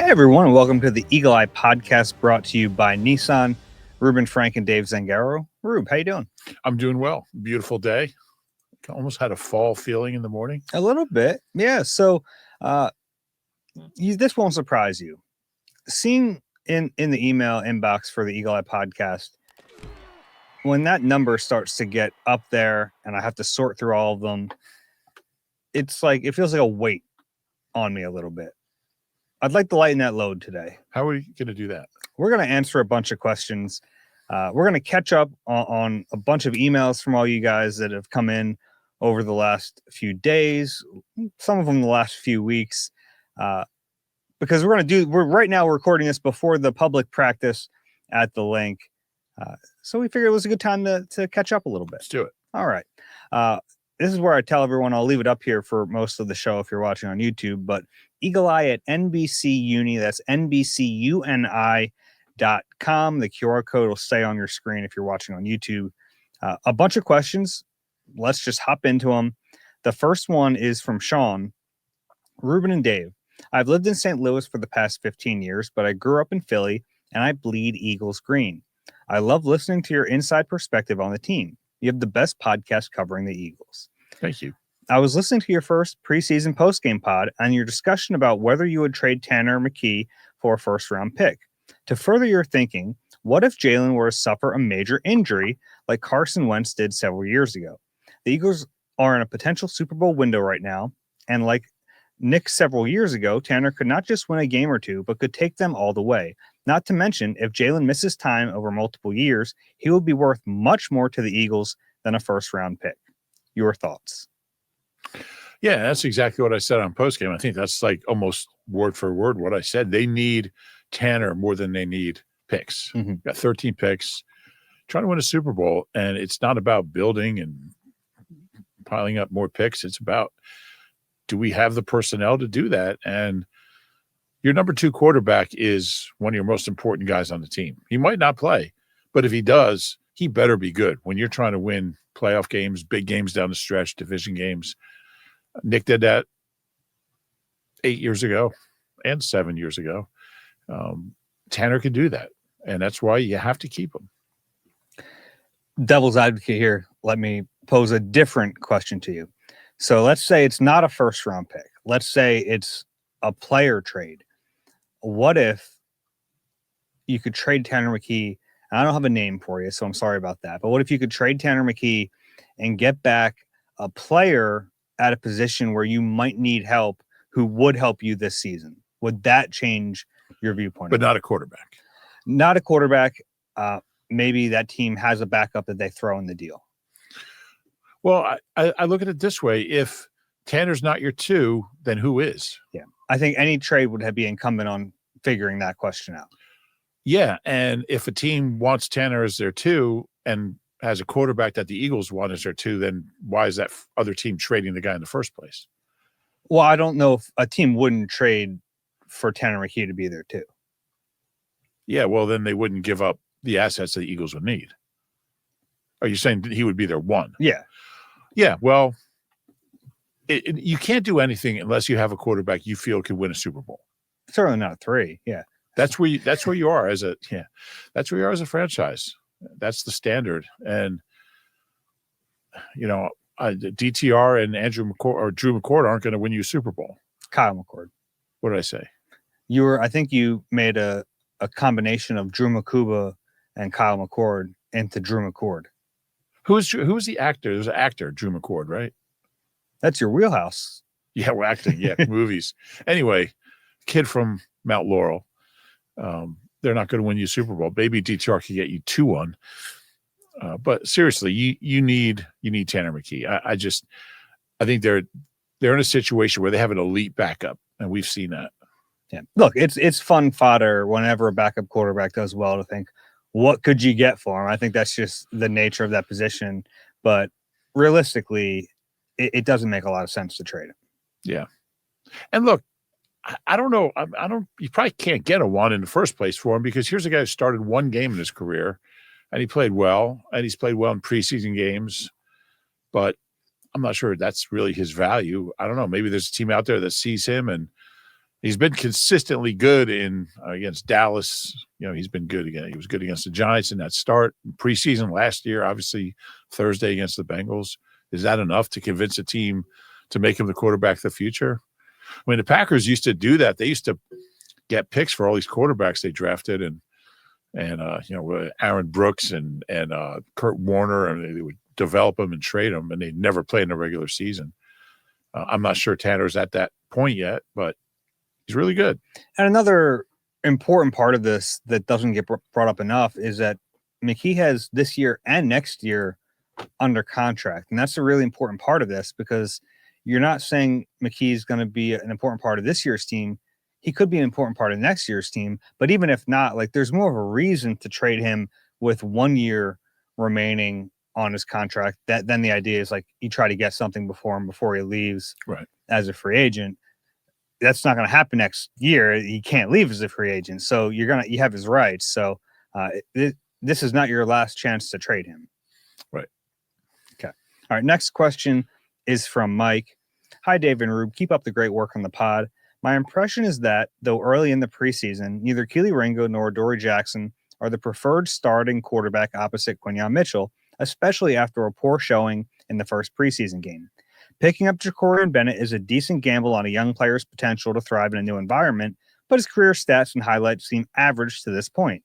Hey everyone, and welcome to the Eagle Eye Podcast brought to you by Nissan. Ruben, Frank, and Dave Zangaro. Rube, how you doing? I'm doing well. Beautiful day. Almost had a fall feeling in the morning. A little bit, yeah. So this won't surprise you. Seeing in the email inbox for the Eagle Eye Podcast, when that number starts to get up there and I have to sort through all of them, it feels like a weight on me a little bit. I'd like to lighten that load today. How are you going to do that? We're going to answer a bunch of questions. We're going to catch up on a bunch of emails from all you guys that have come in over the last few days, some of them the last few weeks, because we're right now recording this before the public practice at the link. So we figured it was a good time to catch up a little bit. Let's do it. All right. This is where I tell everyone, I'll leave it up here for most of the show if you're watching on YouTube, but Eagle Eye at NBC Uni, that's NBCUNI.com. The QR code will stay on your screen if you're watching on YouTube. A bunch of questions. Let's just hop into them. The first one is from Sean. Ruben and Dave, I've lived in St. Louis for the past 15 years, but I grew up in Philly and I bleed Eagles green. I love listening to your inside perspective on the team. You have the best podcast covering the Eagles. Thank you. I was listening to your first preseason postgame pod and your discussion about whether you would trade Tanner or McKee for a first-round pick. To further your thinking, what if Jalen were to suffer a major injury like Carson Wentz did several years ago? The Eagles are in a potential Super Bowl window right now, and like Nick several years ago, Tanner could not just win a game or two, but could take them all the way. Not to mention, if Jalen misses time over multiple years, he will be worth much more to the Eagles than a first-round pick. Your thoughts? Yeah, that's exactly what I said on postgame. I think that's like almost word for word what I said. They need Tanner more than they need picks. Mm-hmm. Got 13 picks, trying to win a Super Bowl, and it's not about building and piling up more picks. It's about, do we have the personnel to do that? And your number 2 quarterback is one of your most important guys on the team. He might not play, but if he does, he better be good when you're trying to win playoff games, big games down the stretch, division games. Nick did that 8 years ago and 7 years ago. Tanner could do that, and that's why you have to keep him. Devil's advocate here. Let me pose a different question to you. So let's say it's not a first-round pick. Let's say it's a player trade. What if you could trade Tanner McKee? And I don't have a name for you, so I'm sorry about that. But what if you could trade Tanner McKee and get back a player at a position where you might need help who would help you this season? Would that change your viewpoint? But not a quarterback. Not a quarterback. Maybe that team has a backup that they throw in the deal. Well, I look at it this way. If Tanner's not your 2, then who is? Yeah. I think any trade would be incumbent on figuring that question out. Yeah, and if a team wants Tanner as their 2 and has a quarterback that the Eagles want as their 2, then why is that other team trading the guy in the first place? Well, I don't know if a team wouldn't trade for Tanner McKee to be there 2. Yeah, well, then they wouldn't give up the assets that the Eagles would need. Are you saying he would be their 1? Yeah. Yeah, well, you can't do anything unless you have a quarterback you feel could win a Super Bowl. Certainly not 3. Yeah. That's where you are as a franchise. That's the standard. And DTR and Andrew McCord or Drew McCord aren't going to win you a Super Bowl. Kyle McCord. What did I say? I think you made a combination of Drew McCuba and Kyle McCord into Drew McCord. Who's the actor? There's an actor, Drew McCord, right? That's your wheelhouse. Yeah, we're acting. Yeah, movies. Anyway, kid from Mount Laurel. They're not going to win you a Super Bowl. Maybe DTR can get you 2-1. But seriously, you need Tanner McKee. I think they're in a situation where they have an elite backup, and we've seen that. Yeah. Look, it's fun fodder whenever a backup quarterback does well to think, what could you get for him? I think that's just the nature of that position. But realistically, it doesn't make a lot of sense to trade him. Yeah. And look, I don't know. You probably can't get a 1 in the first place for him, because here's a guy who started 1 game in his career and he played well, and he's played well in preseason games, but I'm not sure that's really his value. I don't know. Maybe there's a team out there that sees him and He's been consistently good in against Dallas. He's been good again. He was good against the Giants in that start. Preseason last year, obviously Thursday against the Bengals. Is that enough to convince a team to make him the quarterback of the future? I mean, the Packers used to do that. They used to get picks for all these quarterbacks they drafted, and Aaron Brooks and Kurt Warner, and they would develop them and trade them, and they never played in a regular season. I'm not sure Tanner's at that point yet, but he's really good. And another important part of this that doesn't get brought up enough is that McKee has this year and next year under contract. And that's a really important part of this, because you're not saying McKee is going to be an important part of this year's team. He could be an important part of next year's team. But even if not, like, there's more of a reason to trade him with 1 year remaining on his contract. Then the idea is, like, you try to get something before he leaves as a free agent. That's not going to happen next year. He can't leave as a free agent. So you have his rights. So this is not your last chance to trade him. Right. Okay. All right. Next question is from Mike. Hi, Dave and Rube. Keep up the great work on the pod. My impression is that, though early in the preseason, neither Keely Ringo nor Adoree Jackson are the preferred starting quarterback opposite Quinyon Mitchell, especially after a poor showing in the first preseason game. Picking up Jacorian Bennett is a decent gamble on a young player's potential to thrive in a new environment, but his career stats and highlights seem average to this point.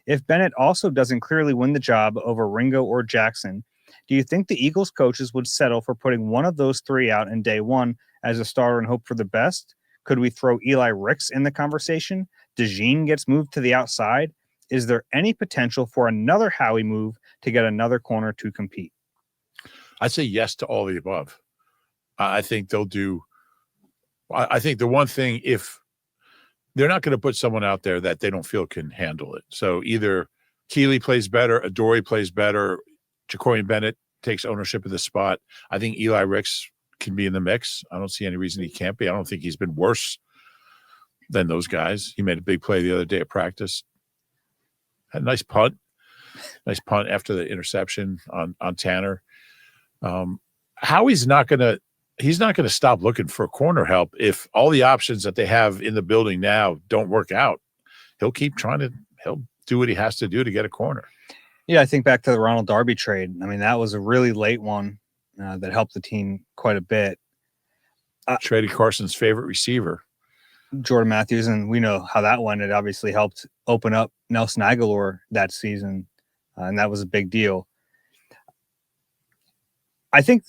If Bennett also doesn't clearly win the job over Ringo or Jackson, do you think the Eagles coaches would settle for putting one of those three out in day one as a starter and hope for the best? Could we throw Eli Ricks in the conversation? DeJean gets moved to the outside. Is there any potential for another Howie move to get another corner to compete? I'd say yes to all the above. I think they'll do. I think the one thing, if they're not going to put someone out there that they don't feel can handle it. So either Keely plays better, Adoree plays better, Jacorian Bennett takes ownership of the spot. I think Eli Ricks can be in the mix. I don't see any reason he can't be. I don't think he's been worse than those guys. He made a big play the other day at practice. Had a nice punt after the interception on Tanner. Howie's not going to. He's not going to stop looking for corner help if all the options that they have in the building now don't work out. He'll keep trying to. He'll do what he has to do to get a corner. Yeah, I think back to the Ronald Darby trade. I mean, that was a really late one that helped the team quite a bit. Traded Carson's favorite receiver, Jordan Matthews, and we know how that went. It obviously helped open up Nelson Aguilar that season, and that was a big deal. I think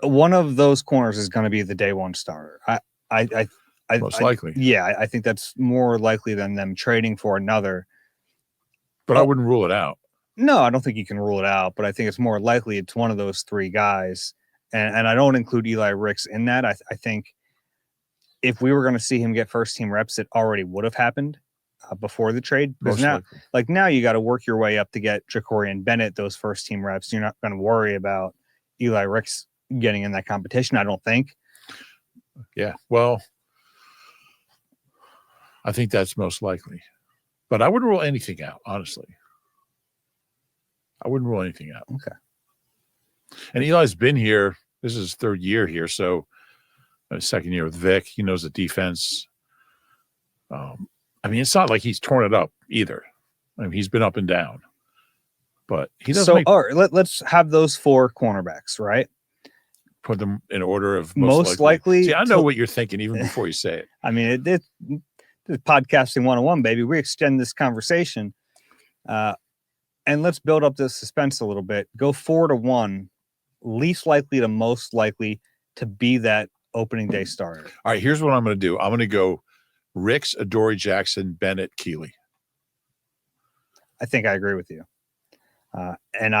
one of those corners is going to be the day one starter. Most likely. Yeah, I think that's more likely than them trading for another. But I wouldn't rule it out. No, I don't think you can rule it out, but I think it's more likely it's one of those three guys. And I don't include Eli Ricks in that. I think if we were going to see him get first team reps, it already would have happened before the trade. Because now you got to work your way up to get Jacorian Bennett those first team reps. You're not going to worry about Eli Ricks getting in that competition, I don't think. Yeah, well, I think that's most likely. But I wouldn't rule anything out, honestly. I wouldn't rule anything out. Okay. And Eli's been here. This is his third year here, so his second year with Vic. He knows the defense. I mean, it's not like he's torn it up either. I mean, he's been up and down. But he doesn't. So, all right, let's have those four cornerbacks, right? Put them in order of most likely. See, I know what you're thinking even before you say it. I mean, it's podcasting 101, baby. We extend this conversation. And let's build up the suspense a little bit. Go 4-1, least likely to most likely to be that opening day starter. All right, here's what I'm going to do. I'm going to go Ricks, Adoree Jackson, Bennett, Keely. I think I agree with you. And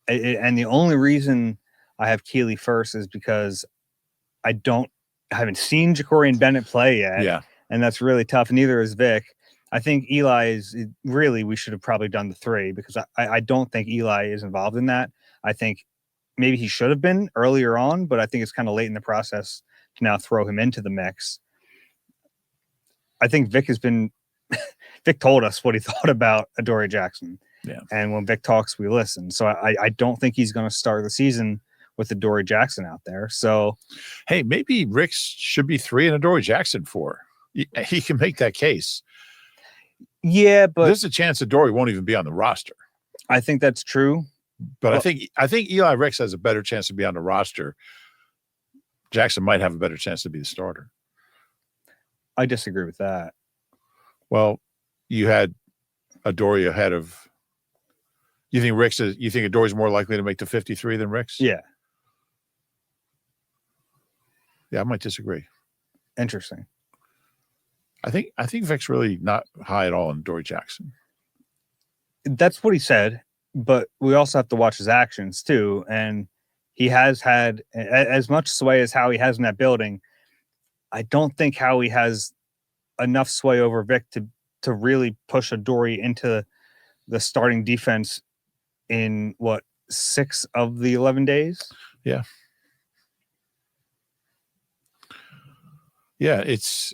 the only reason I have Keely first is because I haven't seen Jacorian Bennett play yet. Yeah. And that's really tough. Neither is Vic. I think Eli is really, we should have probably done the three because I don't think Eli is involved in that. I think maybe he should have been earlier on, but I think it's kind of late in the process to now throw him into the mix. I think Vic told us what he thought about Adoree Jackson. Yeah. And when Vic talks, we listen. So I don't think he's going to start the season with Adoree Jackson out there. So, hey, maybe Ricks should be 3 and Adoree Jackson 4. he can make that case. Yeah, but there's a chance that Dory won't even be on the roster. I think that's true. But I think Eli Ricks has a better chance to be on the roster. Jackson might have a better chance to be the starter. I disagree with that. Well, you had Adoree ahead of. You think Adoree's more likely to make the 53 than Ricks? Yeah. Yeah, I might disagree. Interesting. I think Vic's really not high at all on Adoree Jackson. That's what he said, but we also have to watch his actions too. And he has had as much sway as Howie has in that building. I don't think Howie has enough sway over Vic to really push Adoree into the starting defense in 6 of the 11 days. Yeah. Yeah, it's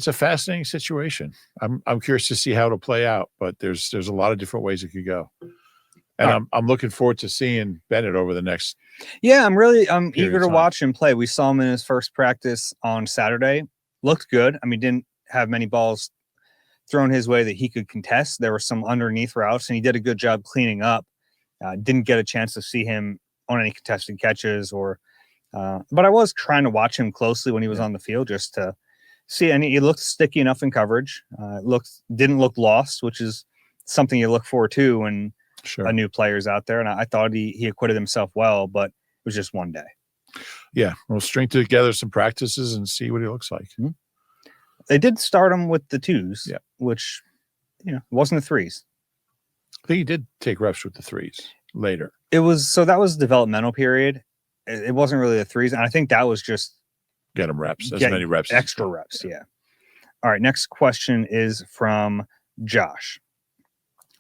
a fascinating situation. I'm curious to see how it'll play out, but there's a lot of different ways it could go. And I'm looking forward to seeing Bennett over the next. Yeah, I'm eager to watch him play. We saw him in his first practice on Saturday. Looked good. I mean, didn't have many balls thrown his way that he could contest. There were some underneath routes, and he did a good job cleaning up. Didn't get a chance to see him on any contested catches but I was trying to watch him closely when he was on the field just to see. And he looked sticky enough in coverage. Didn't look lost, which is something you look for too when a new player's out there. And I thought he acquitted himself well, but it was just one day. Yeah, we'll string together some practices and see what he looks like. Mm-hmm. They did start him with the 2s, which wasn't the 3s. I think he did take reps with the 3s later. That was developmental period. It wasn't really the 3s, and I think that was just get him reps, as many reps, extra reps. Yeah. All right. Next question is from Josh.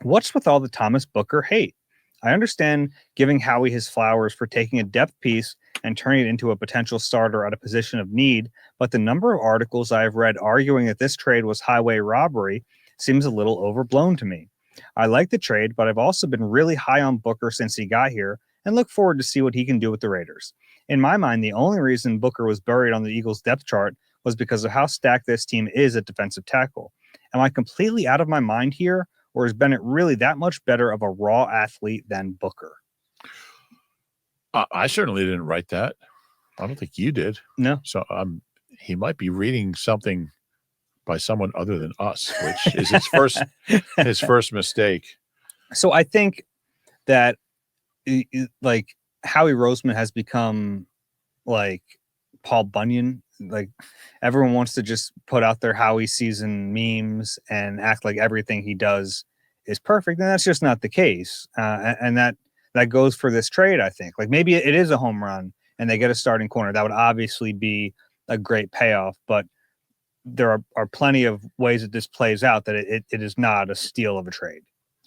What's with all the Thomas Booker hate? I understand giving Howie his flowers for taking a depth piece and turning it into a potential starter at a position of need, but the number of articles I have read arguing that this trade was highway robbery seems a little overblown to me. I like the trade, but I've also been really high on Booker since he got here and look forward to see what he can do with the Raiders. In my mind, the only reason Booker was buried on the Eagles depth chart was because of how stacked this team is at defensive tackle. Am I completely out of my mind here, or is Bennett really that much better of a raw athlete than Booker? I certainly didn't write that. I don't think you did. No. So he might be reading something by someone other than us, which is his first mistake. So I think that like Howie Roseman has become like Paul Bunyan. Like everyone wants to just put out their Howie season memes and act like everything he does is perfect. And that's just not the case. And that goes for this trade, I think. Like maybe it is a home run and they get a starting corner. That would obviously be a great payoff, but there are plenty of ways that this plays out that it is not a steal of a trade.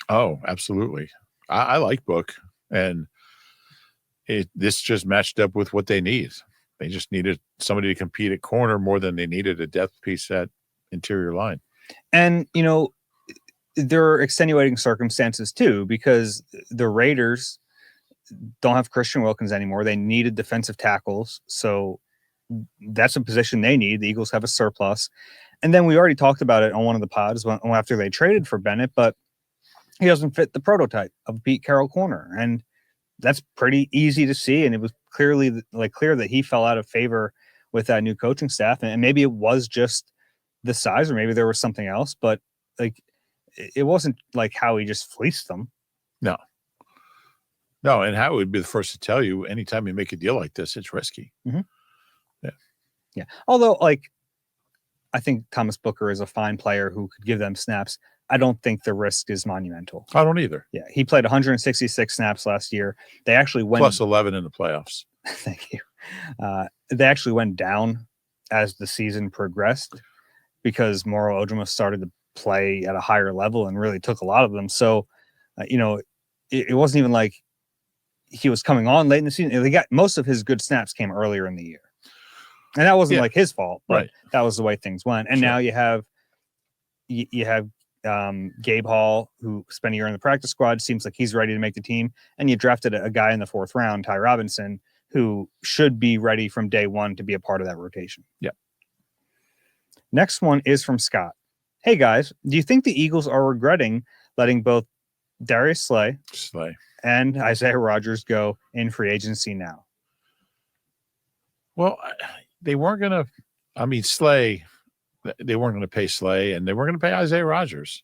Oh, absolutely. I like Book. And this just matched up with what they need. They just needed somebody to compete at corner more than they needed a depth piece at interior line. And, there are extenuating circumstances too, because the Raiders don't have Christian Wilkins anymore. They needed defensive tackles. So that's a position they need. The Eagles have a surplus. And then we already talked about it on one of the pods after they traded for Bennett, but he doesn't fit the prototype of a Pete Carroll corner. And that's pretty easy to see. And it was clear that he fell out of favor with that new coaching staff. And maybe it was just the size, or maybe there was something else, but it wasn't like how he just fleeced them. No. And Howie would be the first to tell you anytime you make a deal like this, it's risky. Mm-hmm. Yeah. Although I think Thomas Booker is a fine player who could give them snaps. I don't think the risk is monumental. I don't either. Yeah. He played 166 snaps last year. They actually went plus 11 in the playoffs. Thank you. They actually went down as the season progressed because Moro Ojima started to play at a higher level and really took a lot of them. So, it wasn't even like he was coming on late in the season. They got most of his good snaps came earlier in the year. And that wasn't like his fault, but that was the way things went. And now you have Gabe Hall, who spent a year in the practice squad, seems like he's ready to make the team. And you drafted a guy in the 4th round, Ty Robinson, who should be ready from day one to be a part of that rotation. Yeah. Next one is from Scott. Hey guys, do you think the Eagles are regretting letting both Darius Slay and Isaiah Rodgers go in free agency now? Well, they weren't going to. I mean, Slay. They weren't going to pay Slay, and they weren't going to pay Isaiah Rodgers.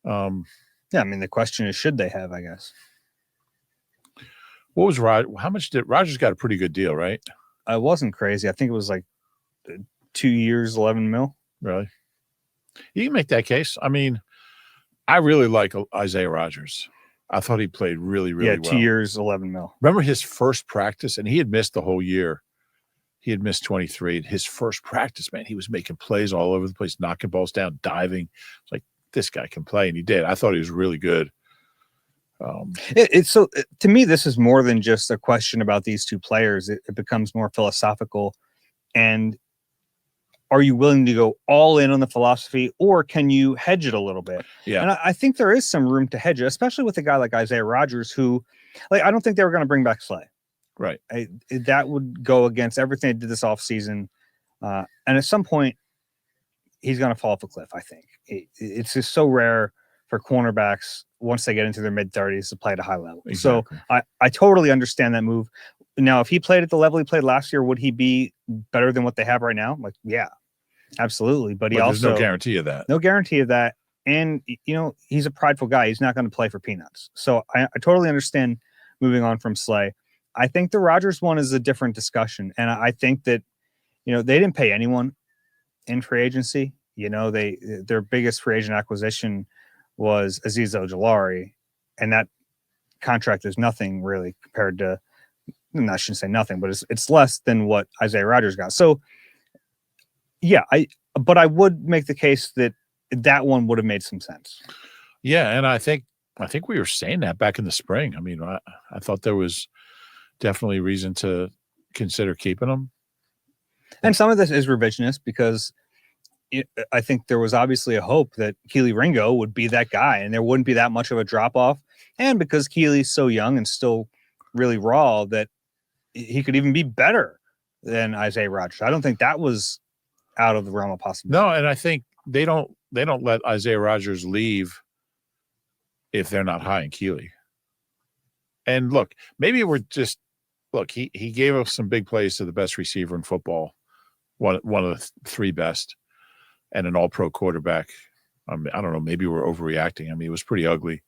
Yeah, I mean, the question is, should they have? I guess. What was how much did Rodgers got a pretty good deal, right? It wasn't crazy. I think it was like 2 years, 11 mil. Really? You can make that case. I mean, I really like Isaiah Rodgers. I thought he played really, really well. 2 years, 11 mil. Remember his first practice, and he had missed the whole year. He had missed 23. His first practice, man, he was making plays all over the place, knocking balls down, diving. It's like, this guy can play, and he did. I thought he was really good. To me, this is more than just a question about these two players. It becomes more philosophical. And are you willing to go all in on the philosophy, or can you hedge it a little bit? Yeah. And I think there is some room to hedge it, especially with a guy like Isaiah Rodgers, who, like, I don't think they were going to bring back Slay. Right. That would go against everything they did this offseason. And at some point, he's going to fall off a cliff, I think. It's just so rare for cornerbacks, once they get into their mid-30s, to play at a high level. Exactly. So I totally understand that move. Now, if he played at the level he played last year, would he be better than what they have right now? Like, yeah, absolutely. But there's no guarantee of that. No guarantee of that. And, he's a prideful guy. He's not going to play for peanuts. So I totally understand moving on from Slay. I think the Rodgers one is a different discussion. And I think that, they didn't pay anyone in free agency. Their biggest free agent acquisition was Azeez Ojulari, and that contract is nothing really compared to, I shouldn't say nothing, but it's less than what Isaiah Rodgers got. So yeah, but I would make the case that one would have made some sense. Yeah. And I think we were saying that back in the spring. I mean, I thought there was definitely reason to consider keeping them. And some of this is revisionist because I think there was obviously a hope that Keely Ringo would be that guy and there wouldn't be that much of a drop off. And because Keely's so young and still really raw, that he could even be better than Isaiah Rodgers. I don't think that was out of the realm of possibility. No, and I think they don't let Isaiah Rodgers leave if they're not high in Keely. And look, maybe he gave us some big plays to the best receiver in football, one of the three best, and an all-pro quarterback. I don't know, maybe we're overreacting. I mean, it was pretty ugly.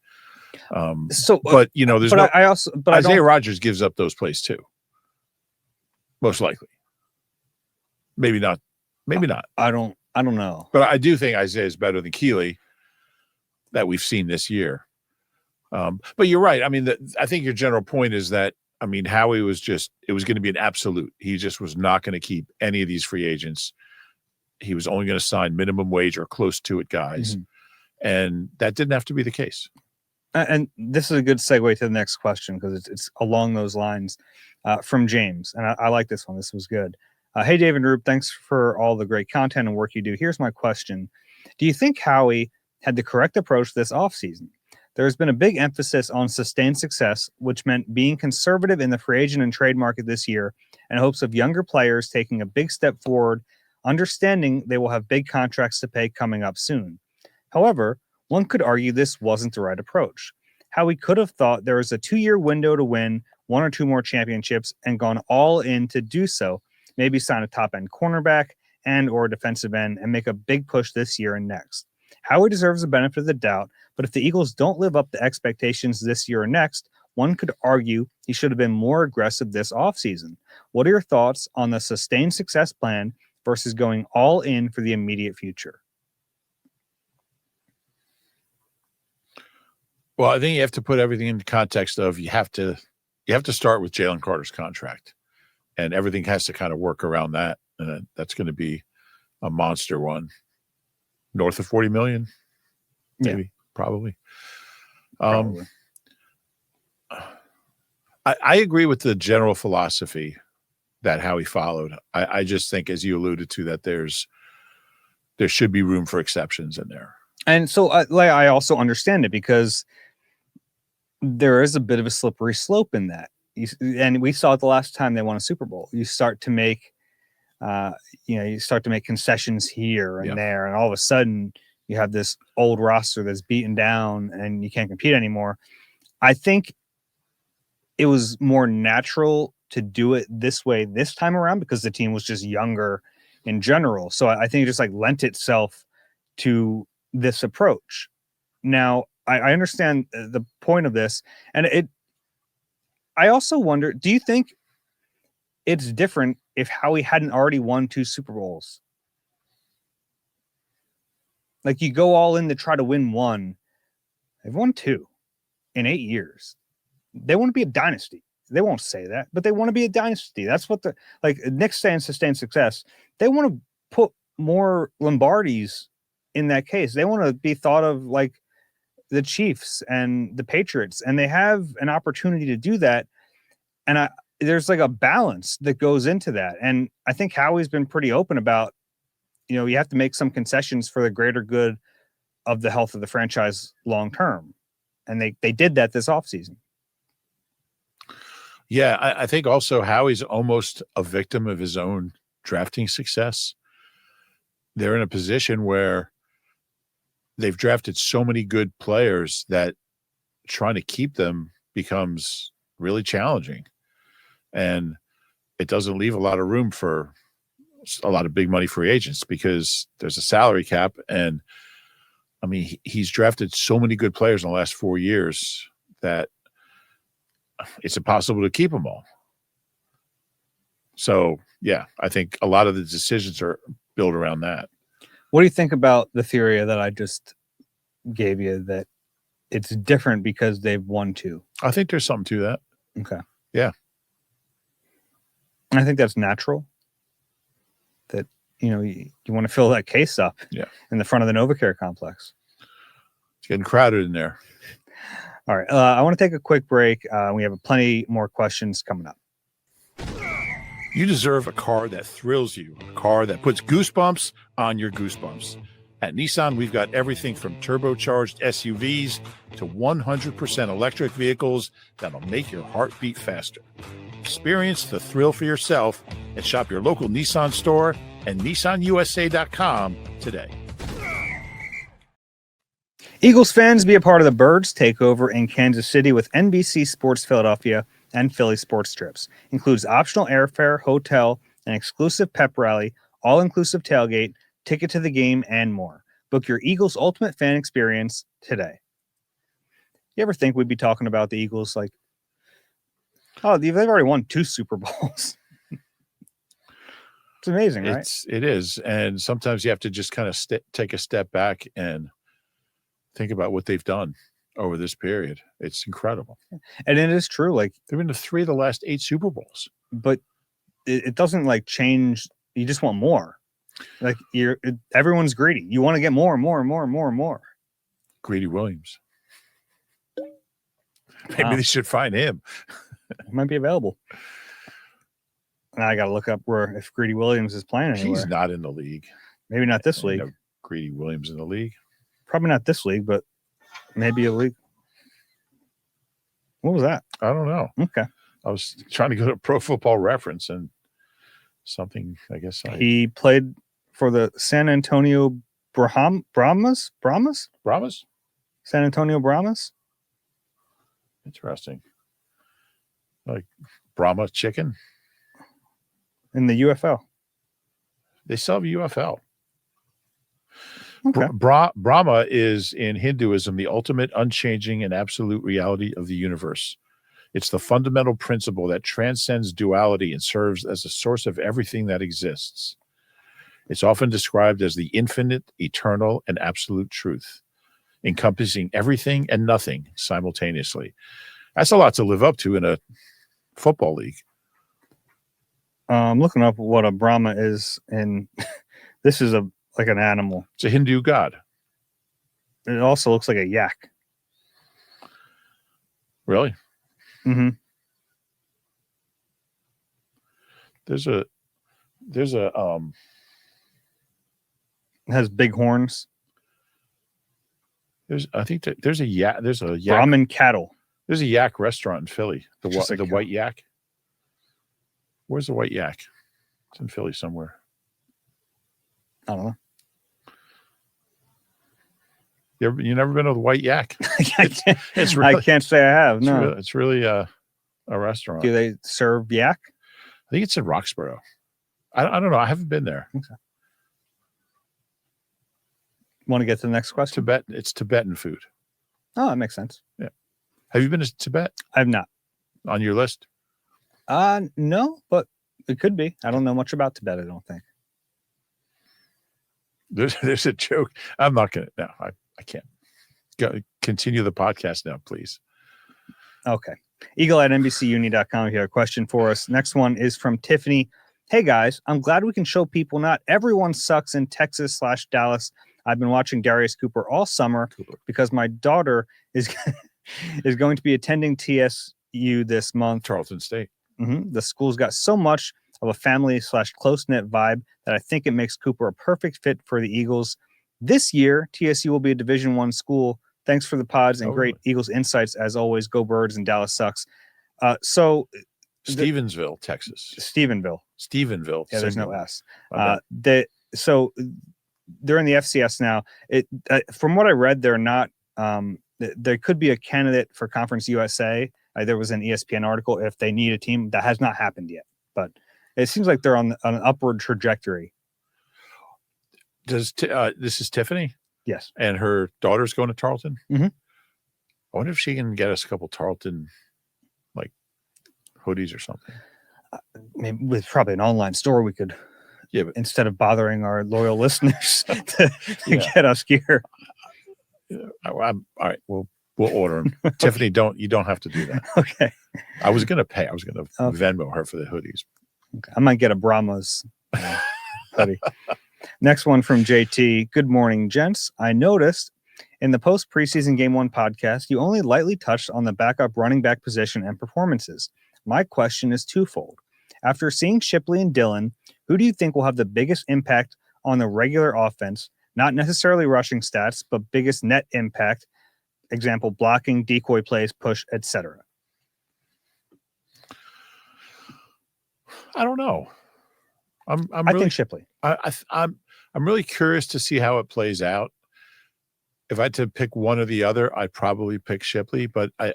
But Isaiah Rodgers gives up those plays too. Most likely. Maybe not. Maybe not. I don't know. But I do think Isaiah is better than Keely that we've seen this year. But you're right. I mean, I think your general point is that, I mean, Howie was it was going to be an absolute. He just was not going to keep any of these free agents. He was only going to sign minimum wage or close to it guys. Mm-hmm. And that didn't have to be the case. And this is a good segue to the next question because it's along those lines from James. And I like this one. This was good. Hey, Dave and Rube, thanks for all the great content and work you do. Here's my question. Do you think Howie had the correct approach this offseason? There has been a big emphasis on sustained success, which meant being conservative in the free agent and trade market this year in hopes of younger players taking a big step forward, understanding they will have big contracts to pay coming up soon. However, one could argue this wasn't the right approach. Howie could have thought there was a 2-year window to win 1 or 2 more championships and gone all in to do so, maybe sign a top-end cornerback and or defensive end and make a big push this year and next. Howie deserves the benefit of the doubt, but if the Eagles don't live up to expectations this year or next, one could argue he should have been more aggressive this offseason. What are your thoughts on the sustained success plan versus going all in for the immediate future? Well, I think you have to put everything in the context of you have to start with Jalen Carter's contract, and everything has to kind of work around that. And that's going to be a monster one, north of $40 million, maybe, probably. I agree with the general philosophy that Howie followed. I just think, as you alluded to, that there should be room for exceptions in there. And so I also understand it because there is a bit of a slippery slope in that. And we saw it the last time they won a Super Bowl. You start to make You start to make concessions here and Yeah. there, and all of a sudden you have this old roster that's beaten down and you can't compete anymore. I think it was more natural to do it this way this time around because the team was just younger in general. So I think it just like lent itself to this approach. Now, I understand the point of this, and I also wonder, do you think it's different if Howie hadn't already won 2 Super Bowls? Like, you go all in to try to win one. They've won 2 in 8 years. They want to be a dynasty. They won't say that, but they want to be a dynasty. That's what Nick's saying, sustained success. They want to put more Lombardis in that case. They want to be thought of like the Chiefs and the Patriots, and they have an opportunity to do that. And there's like a balance that goes into that. And I think Howie's been pretty open about, you have to make some concessions for the greater good of the health of the franchise long term. And they did that this offseason. Yeah, I think also Howie's almost a victim of his own drafting success. They're in a position where they've drafted so many good players that trying to keep them becomes really challenging. And it doesn't leave a lot of room for a lot of big money free agents because there's a salary cap. And I mean, he's drafted so many good players in the last 4 years that it's impossible to keep them all. So, yeah, I think a lot of the decisions are built around that. What do you think about the theory that I just gave you, that it's different because they've won 2? I think there's something to that. Okay. Yeah. I think that's natural. That, you want to fill that case up in the front of the NovaCare complex. It's getting crowded in there. All right. I want to take a quick break. We have plenty more questions coming up. You deserve a car that thrills you, a car that puts goosebumps on your goosebumps. At Nissan, we've got everything from turbocharged SUVs to 100% electric vehicles that'll make your heart beat faster. Experience the thrill for yourself and shop your local Nissan store and nissanusa.com today. Eagles fans, be a part of the Birds takeover in Kansas City with NBC Sports Philadelphia and Philly sports trips. Includes optional airfare, hotel, an exclusive pep rally, all-inclusive tailgate, ticket to the game, and more. Book your Eagles ultimate fan experience today. You ever think we'd be talking about the Eagles like, oh, they've already won 2 Super Bowls? It's amazing, right? It is. And sometimes you have to just kind of take a step back and think about what they've done over this period. It's incredible. And it is true. Like, they've been to 3 of the last 8 Super Bowls. But it doesn't like change. You just want more. Like, everyone's greedy. You want to get more and more and more and more and more. Greedy Williams. Maybe they should find him. He might be available. Now I got to look up if Greedy Williams is playing anywhere. He's not in the league. Maybe not this league. Greedy Williams in the league. Probably not this league, but maybe a league. What was that? I don't know. Okay. I was trying to go to Pro Football Reference and something, I guess. He played for the San Antonio Brahmas? San Antonio Brahmas? Interesting. Like Brahma chicken? In the UFL. They still have UFL. Okay. Brahma is in Hinduism the ultimate, unchanging, and absolute reality of the universe. It's the fundamental principle that transcends duality and serves as a source of everything that exists. It's often described as the infinite, eternal, and absolute truth, encompassing everything and nothing simultaneously. That's a lot to live up to in a football league. I'm looking up what a Brahma is, and this is like an animal. It's a Hindu god. It also looks like a yak. Really? Mm-hmm. There's a it has big horns. There's a yak. Brahmin cattle. There's a yak restaurant in Philly. The White Yak. Where's the White Yak? It's in Philly somewhere. I don't know. You never been to the White Yak? It's really, I can't say I have. No, it's really a restaurant. Do they serve yak? I think it's in Roxborough. I don't know. I haven't been there. Okay. Want to get to the next question? It's Tibetan food. Oh, that makes sense. Yeah. Have you been to Tibet? I've not. On your list? No, but it could be. I don't know much about Tibet, I don't think. There's a joke. I'm not going to. No, I can't. Go, continue the podcast now, please. Okay. Eagle at NBCUni.com. If you have a question for us. Next one is from Tiffany. Hey, guys. I'm glad we can show people not everyone sucks in Texas/Dallas. I've been watching Darius Cooper all summer because my daughter is going to be attending TSU this month. Tarleton State. Mm-hmm. The school's got so much of a family/close-knit vibe that I think it makes Cooper a perfect fit for the Eagles. This year, TSU will be a Division I school. Thanks for the pods and great Eagles insights as always. Go Birds, and Dallas sucks. Stevensville, Texas. Stephenville. Yeah, there's no S. So they're in the FCS now. From what I read, they're not. There could be a candidate for Conference USA. There was an ESPN article if they need a team. That has not happened yet, but it seems like they're on an upward trajectory. This is Tiffany? Yes. And her daughter's going to Tarleton? Mm-hmm. I wonder if she can get us a couple Tarleton like hoodies or something. Maybe with probably an online store we could, instead of bothering our loyal listeners to get us gear. All right, we'll order them. Tiffany, you don't have to do that. Okay. I was going to Venmo her for the hoodies. Okay. I might get a Brahma's hoodie. Next one from JT. Good morning, gents. I noticed in the post preseason game 1 podcast, you only lightly touched on the backup running back position and performances. My question is twofold. After seeing Shipley and Dillon, who do you think will have the biggest impact on the regular offense? Not necessarily rushing stats, but biggest net impact. Example, blocking, decoy plays, push, etc. I don't know. I think Shipley. I'm really curious to see how it plays out. If I had to pick one or the other, I'd probably pick Shipley. But I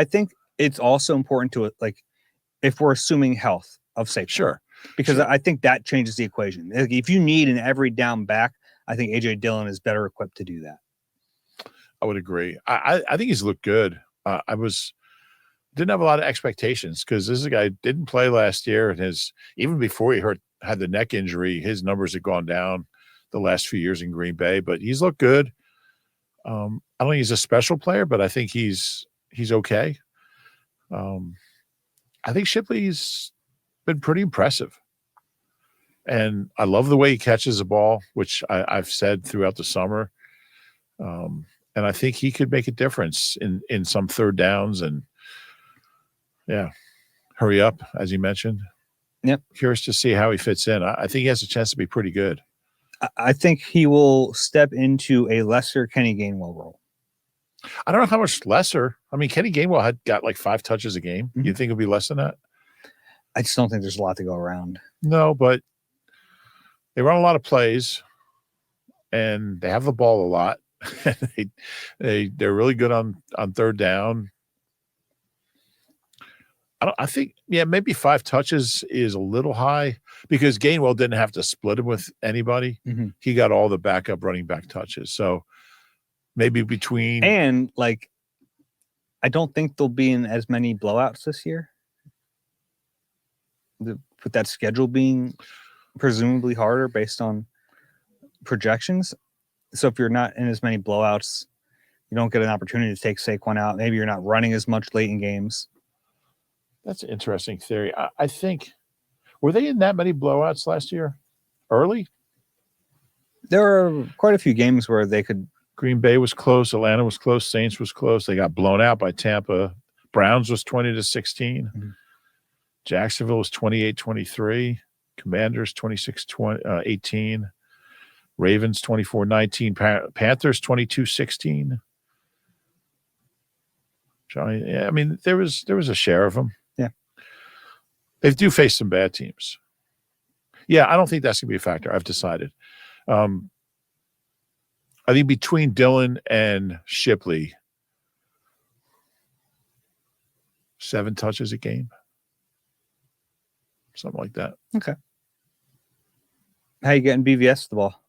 think it's also important to if we're assuming health of safety. Sure. Because I think that changes the equation. If you need an every down back, I think AJ Dillon is better equipped to do that. I would agree. I think he's looked good. Didn't have a lot of expectations because this is a guy who didn't play last year, and even before he had the neck injury, his numbers had gone down the last few years in Green Bay. But he's looked good. I don't think he's a special player, but I think he's okay. I think Shipley's been pretty impressive, and I love the way he catches the ball, which I've said throughout the summer. And I think he could make a difference in some third downs and. Yeah. Hurry up, as you mentioned. Yep. Curious to see how he fits in. I think he has a chance to be pretty good. I think he will step into a lesser Kenny Gainwell role. I don't know how much lesser. I mean, Kenny Gainwell got like 5 touches a game. Mm-hmm. You think it'll be less than that? I just don't think there's a lot to go around. No, but they run a lot of plays and they have the ball a lot. They're really good on third down. I think, maybe 5 touches is a little high because Gainwell didn't have to split him with anybody. Mm-hmm. He got all the backup running back touches. So maybe between. And I don't think there'll be in as many blowouts this year. With that schedule being presumably harder based on projections. So if you're not in as many blowouts, you don't get an opportunity to take Saquon out. Maybe you're not running as much late in games. That's an interesting theory. I think, were they in that many blowouts last year? Early? There were quite a few games where they could. Green Bay was close. Atlanta was close. Saints was close. They got blown out by Tampa. Browns was 20-16. Mm-hmm. Jacksonville was 28-23. Commanders 26-18. Ravens 24-19. Panthers 22-16. I mean, there was a share of them. Yeah. They do face some bad teams. Yeah, I don't think that's going to be a factor. I've decided. I think between Dylan and Shipley, 7 touches a game, something like that. Okay. How you getting BVS the ball?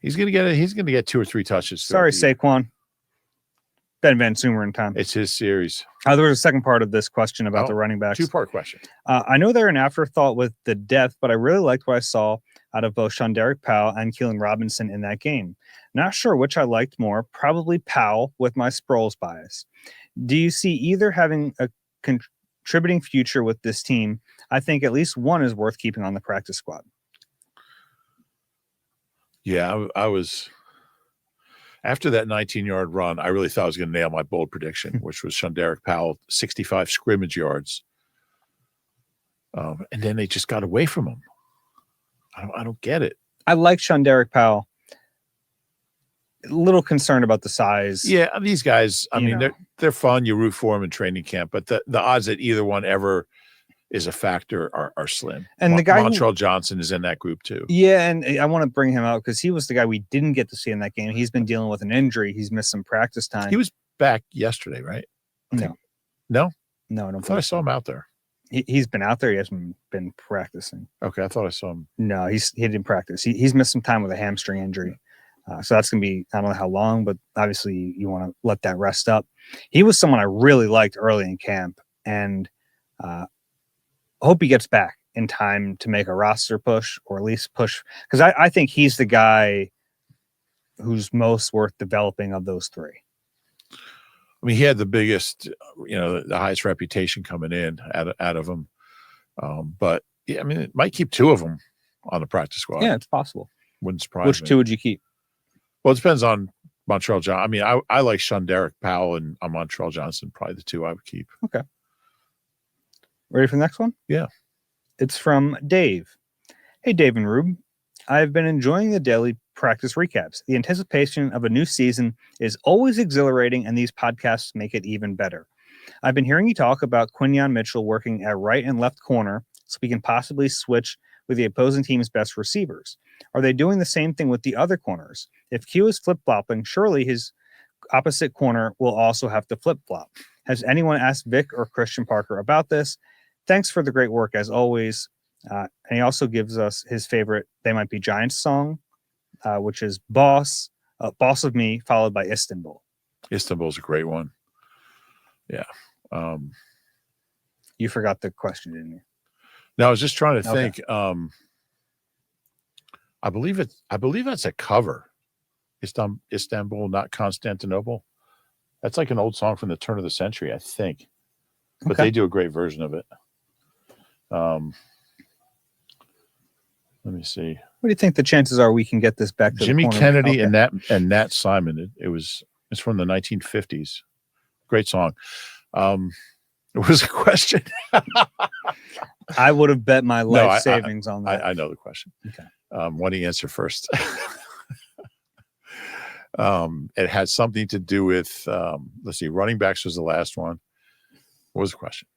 He's gonna get 2 or 3 touches. Sorry, Saquon. Ben Van Sumer in time. It's his series. There was a second part of this question about the running backs. 2-part question. I know they're an afterthought with the depth, but I really liked what I saw out of both Shonderick Powell and Keelan Robinson in that game. Not sure which I liked more. Probably Powell with my Sproles bias. Do you see either having a contributing future with this team? I think at least one is worth keeping on the practice squad. Yeah, I was after that 19-yard run, I really thought I was going to nail my bold prediction, which was Shonderick Powell, 65 scrimmage yards. And then they just got away from him. I don't get it. I like Shonderick Powell. A little concerned about the size. Yeah, these guys, I mean, they're fun. You root for them in training camp, but the odds that either one ever is a factor are slim. And the guy Montrell Johnson is in that group too. Yeah, and I want to bring him out because he was the guy we didn't get to see in that game. He's been dealing with an injury. He's missed some practice time. He was back yesterday, right? No, I don't. I saw him out there. He's been out there. He hasn't been practicing. Okay, I thought I saw him. No, he didn't practice. He's missed some time with a hamstring injury. So that's going to be, I don't know how long, but obviously you want to let that rest up. He was someone I really liked early in camp, and hope he gets back in time to make a roster push, or at least push, because I think he's the guy who's most worth developing of those three. I mean, he had the biggest, the highest reputation coming in out of him. But yeah, I mean, it might keep 2 of them on the practice squad. Yeah, it's possible. Wouldn't surprise me. Which 2 would you keep? Well, it depends on Montrell Johnson. I mean, I like Shonderick Powell and Montrell Johnson, probably the 2 I would keep. Okay. Ready for the next one? Yeah. It's from Dave. Hey, Dave and Rube. I've been enjoying the daily practice recaps. The anticipation of a new season is always exhilarating, and these podcasts make it even better. I've been hearing you talk about Quinyon Mitchell working at right and left corner so we can possibly switch with the opposing team's best receivers. Are they doing the same thing with the other corners? If Q is flip-flopping, surely his opposite corner will also have to flip-flop. Has anyone asked Vic or Christian Parker about this? Thanks for the great work, as always. And he also gives us his favorite They Might Be Giants song, which is Boss of Me, followed by Istanbul. Istanbul's a great one. Yeah. You forgot the question, didn't you? No, I was just trying to think. I believe that's a cover. Istanbul, not Constantinople. That's like an old song from the turn of the century, I think. But they do a great version of it. Let me see. What do you think the chances are we can get this back to Jimmy Kennedy and Nat Simon? It's from the 1950s. Great song. It was a question. I would have bet my life savings on that. I know the question. Okay. Why don't you answer first? It had something to do with, let's see, running backs was the last one. What was the question?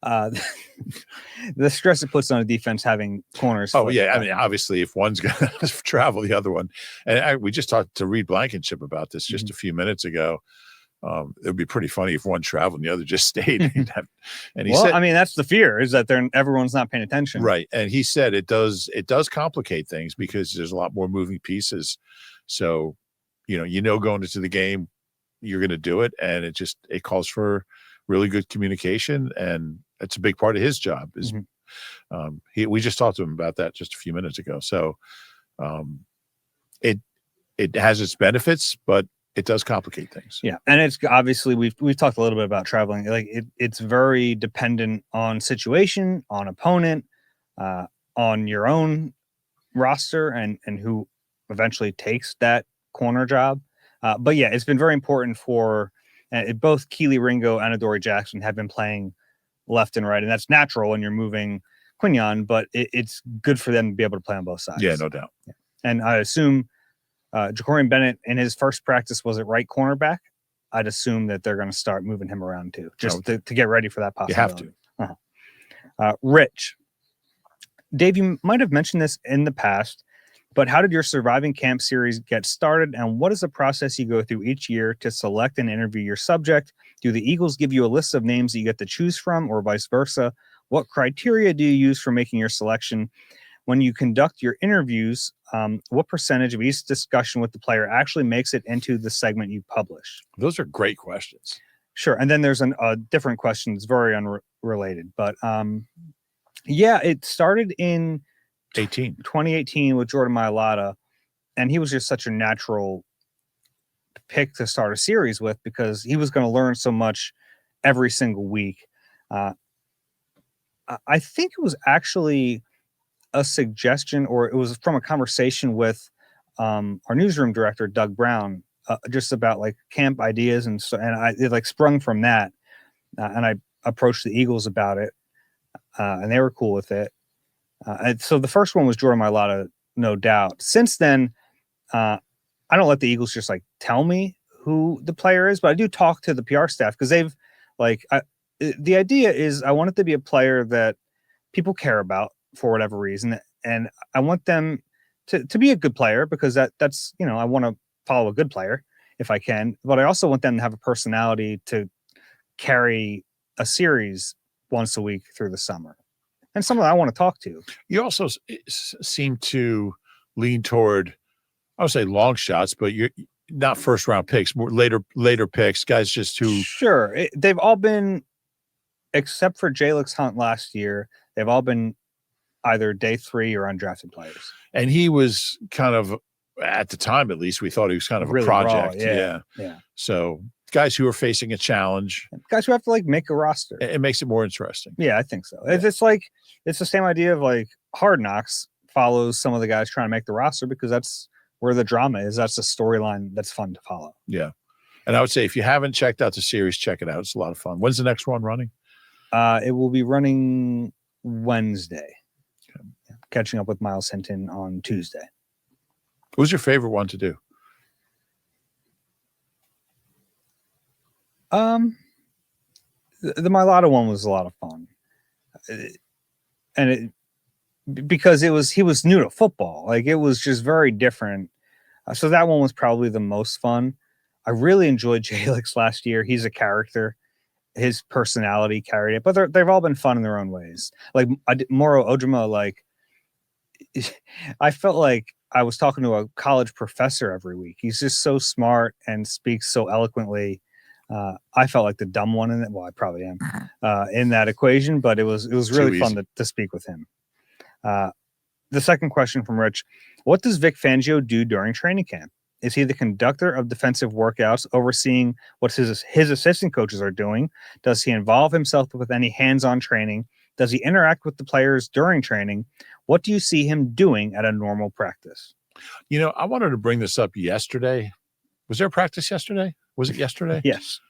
The stress it puts on a defense having corners. Oh, yeah. I mean, obviously, if one's going to travel, the other one. And we just talked to Reed Blankenship about this just a few minutes ago. It would be pretty funny if one traveled and the other just stayed. And he said, I mean, that's the fear, is that everyone's not paying attention. Right. And he said it does complicate things because there's a lot more moving pieces. So, going into the game, you're going to do it. And it calls for really good communication. And it's a big part of his job. We just talked to him about that just a few minutes ago. So it has its benefits, but it does complicate things. Yeah. And it's obviously we've talked a little bit about traveling. Like it's very dependent on situation, on opponent, on your own roster and who eventually takes that corner job. But yeah, it's been very important for both Keely Ringo and Adoree Jackson have been playing left and right. And that's natural when you're moving Quinyon, but it's good for them to be able to play on both sides. Yeah, no doubt. Yeah. And I assume Jacorian Bennett in his first practice was at right cornerback. I'd assume that they're going to start moving him around too, just to get ready for that possibility. You have to. Rich, Dave, you might have mentioned this in the past, but how did your Surviving Camp series get started, and what is the process you go through each year to select and interview your subject? Do the Eagles give you a list of names that you get to choose from, or vice versa? What criteria do you use for making your selection? When you conduct your interviews, what percentage of each discussion with the player actually makes it into the segment you publish? Those are great questions. Sure. And then there's a different question that's very unrelated. But yeah, it started in 2018 with Jordan Mailata, and he was just such a natural pick to start a series with because he was going to learn so much every single week. I think it was actually a suggestion, or it was from a conversation with our newsroom director, Doug Brown, just about like camp ideas. And so, and it like sprung from that. And I approached the Eagles about it, and they were cool with it. And so the first one was Jordan Mailata, no doubt. Since then, I don't let the Eagles just like tell me who the player is, but I do talk to the PR staff because they've like, the idea is I want it to be a player that people care about for whatever reason. And I want them to be a good player because that's, you know, I want to follow a good player if I can, but I also want them to have a personality to carry a series once a week through the summer. And someone I want to talk to. You also seem to lean toward, I would say long shots, but you're not first round picks, more later picks, guys just who. Sure. They've all been, except for Jalix Hunt last year, they've all been either day 3 or undrafted players. And he was kind of, at the time at least, we thought he was kind of really a project. Raw, yeah. So guys who are facing a challenge. Guys who have to like make a roster. It makes it more interesting. Yeah, I think so. Yeah. It's the same idea of like Hard Knocks follows some of the guys trying to make the roster because that's where the drama is. That's the storyline that's fun to follow. Yeah. And I would say if you haven't checked out the series, check it out. It's a lot of fun. When's the next one running? It will be running Wednesday. Okay. Catching up with Miles Hinton on Tuesday. What was your favorite one to do? The Mailata one was a lot of fun. Because he was new to football. Like it was just very different. So that one was probably the most fun. I really enjoyed Jalix last year. He's a character. His personality carried it, but they've all been fun in their own ways. Like Moro Ojima, like I felt like I was talking to a college professor every week. He's just so smart and speaks so eloquently. I felt like the dumb one in it. Well, I probably am in that equation, but it was really fun to speak with him. The second question from Rich: what does Vic Fangio do during training camp? Is he the conductor of defensive workouts, overseeing what his assistant coaches are doing? Does he involve himself with any hands-on training? Does he interact with the players during training? What do you see him doing at a normal practice? You know, I wanted to bring this up yesterday. Was there a practice yesterday? Was it yesterday? Yes.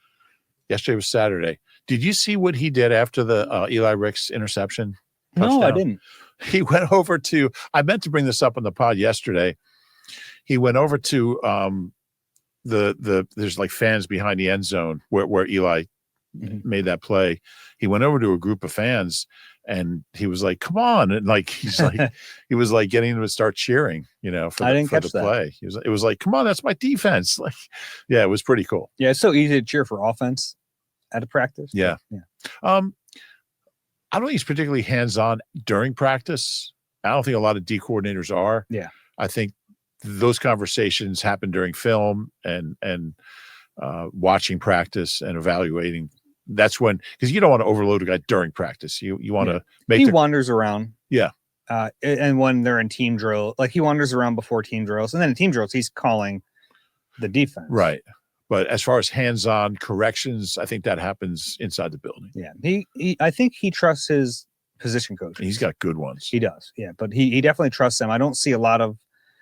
Yesterday was Saturday. Did you see what he did after the Eli Ricks interception? Touchdown? No, I didn't. He went over to, I meant to bring this up on the pod yesterday. He went over to there's like fans behind the end zone where Eli made that play. He went over to a group of fans and he was like, come on. And like, he's like, he was like getting them to start cheering, you know, for the play. It was like, come on, that's my defense. Like, yeah, it was pretty cool. Yeah. It's so easy to cheer for offense at a practice. Yeah. I don't think he's particularly hands-on during practice. I don't think a lot of D coordinators are. Yeah. I think those conversations happen during film and watching practice and evaluating. That's when, because you don't want to overload a guy during practice. You want to make. He wanders around. Yeah. And when they're in team drill, like he wanders around before team drills, and then in team drills, he's calling the defense. Right. But as far as hands-on corrections, I think that happens inside the building. Yeah. I think he trusts his position coach. He's got good ones. He does. Yeah. But he definitely trusts them. I don't see a lot of,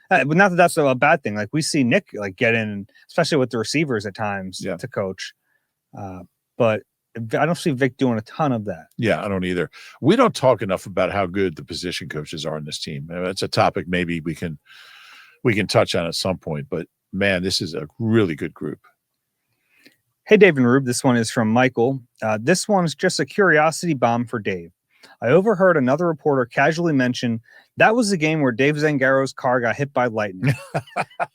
but not that that's a bad thing. Like we see Nick like get in, especially with the receivers at times to coach. But I don't see Vic doing a ton of that. Yeah, I don't either. We don't talk enough about how good the position coaches are in this team. It's a topic maybe we can touch on at some point. But man, this is a really good group. Hey, Dave and Rube. This one is from Michael. This one's just a curiosity bomb for Dave. I overheard another reporter casually mention that was the game where Dave Zangaro's car got hit by lightning.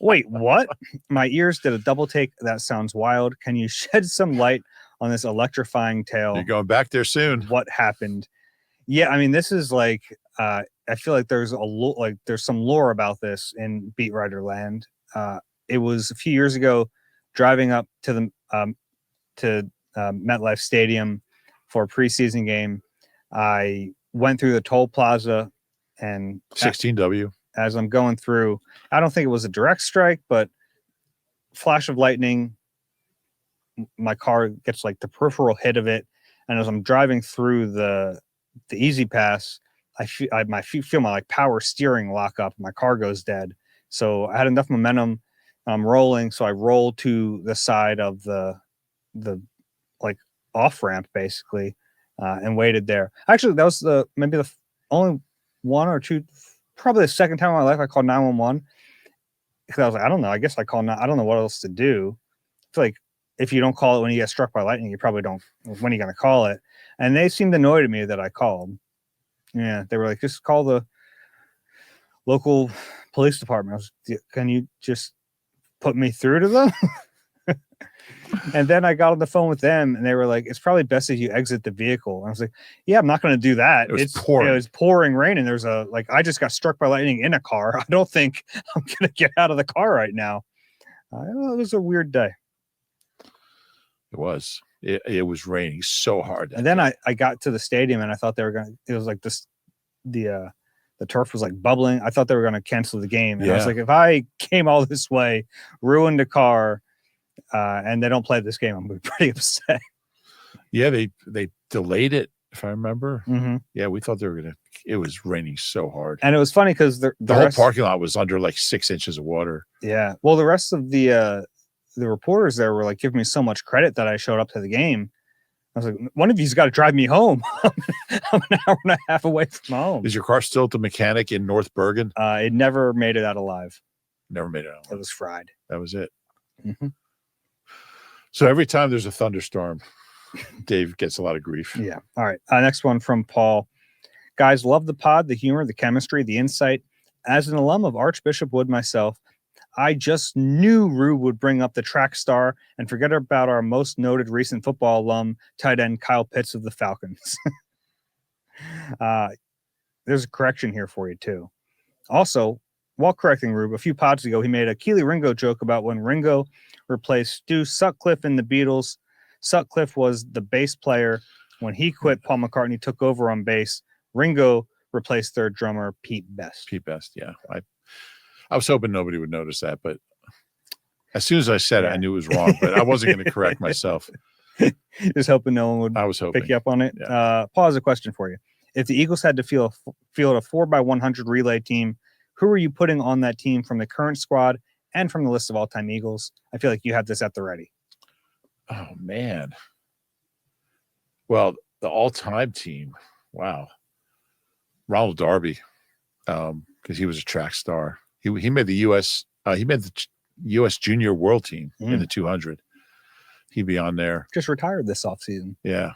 Wait, what? My ears did a double take. That sounds wild. Can you shed some light on this electrifying tale? You're going back there soon. What happened? Yeah, I mean, this is like I feel like there's some lore about this in beat writer land. It was a few years ago, driving up to the MetLife Stadium for a preseason game. I went through the toll plaza, and 16W. As I'm going through, I don't think it was a direct strike, but flash of lightning. My car gets like the peripheral hit of it, and as I'm driving through the easy pass, I feel my like power steering lock up. My car goes dead. So I had enough momentum. I'm rolling, so I rolled to the side of the like off ramp basically, and waited there. Actually, that was maybe the only one or two, probably the second time in my life I called 911, because I was like, I don't know. I guess I don't know what else to do. I feel like if you don't call it when you get struck by lightning, you probably don't. When are you going to call it? And they seemed annoyed at me that I called. Yeah, they were like, just call the local police department. I was, can you just put me through to them? And then I got on the phone with them, and they were like, it's probably best if you exit the vehicle. And I was like, yeah, I'm not going to do that. It's pouring. It was pouring rain, and there's I just got struck by lightning in a car. I don't think I'm going to get out of the car right now. It was a weird day. It was. It was raining so hard. And then I got to the stadium, and I thought they were going to, it was like this, the turf was like bubbling. I thought they were going to cancel the game. And I was like, if I came all this way, ruined a car, and they don't play this game, I'm going to be pretty upset. Yeah, they delayed it, if I remember. Mm-hmm. Yeah, we thought they were going to, it was raining so hard. And it was funny because the whole parking lot was under like 6 inches of water. Yeah. Well, the rest of the reporters there were like giving me so much credit that I showed up to the game. I was like, one of you's got to drive me home. I'm an hour and a half away from home. Is your car still at the mechanic in North Bergen? It never made it out alive. Never made it out alive. It was fried. That was it. Mm-hmm. So every time there's a thunderstorm, Dave gets a lot of grief. Yeah. All right. Next one from Paul. Guys, love the pod, the humor, the chemistry, the insight. As an alum of Archbishop Wood myself, I just knew Rube would bring up the track star and forget about our most noted recent football alum, tight end Kyle Pitts of the Falcons. There's a correction here for you, too. Also, while correcting Rube, a few pods ago, he made a Keely Ringo joke about when Ringo replaced Stu Sutcliffe in the Beatles. Sutcliffe was the bass player. When he quit, Paul McCartney took over on bass. Ringo replaced their drummer, Pete Best. Pete Best, yeah. I was hoping nobody would notice that, but as soon as I said it, I knew it was wrong, but I wasn't going to correct myself. Just hoping no one would pick you up on it. Yeah. Paul has a question for you. If the Eagles had to field a 4x100 relay team, who are you putting on that team from the current squad and from the list of all-time Eagles? I feel like you have this at the ready. Oh, man. Well, the all-time team, wow. Ronald Darby, because he was a track star. He made the U.S. He made the U.S. Junior World Team in the 200. He'd be on there. Just retired this offseason. Yeah.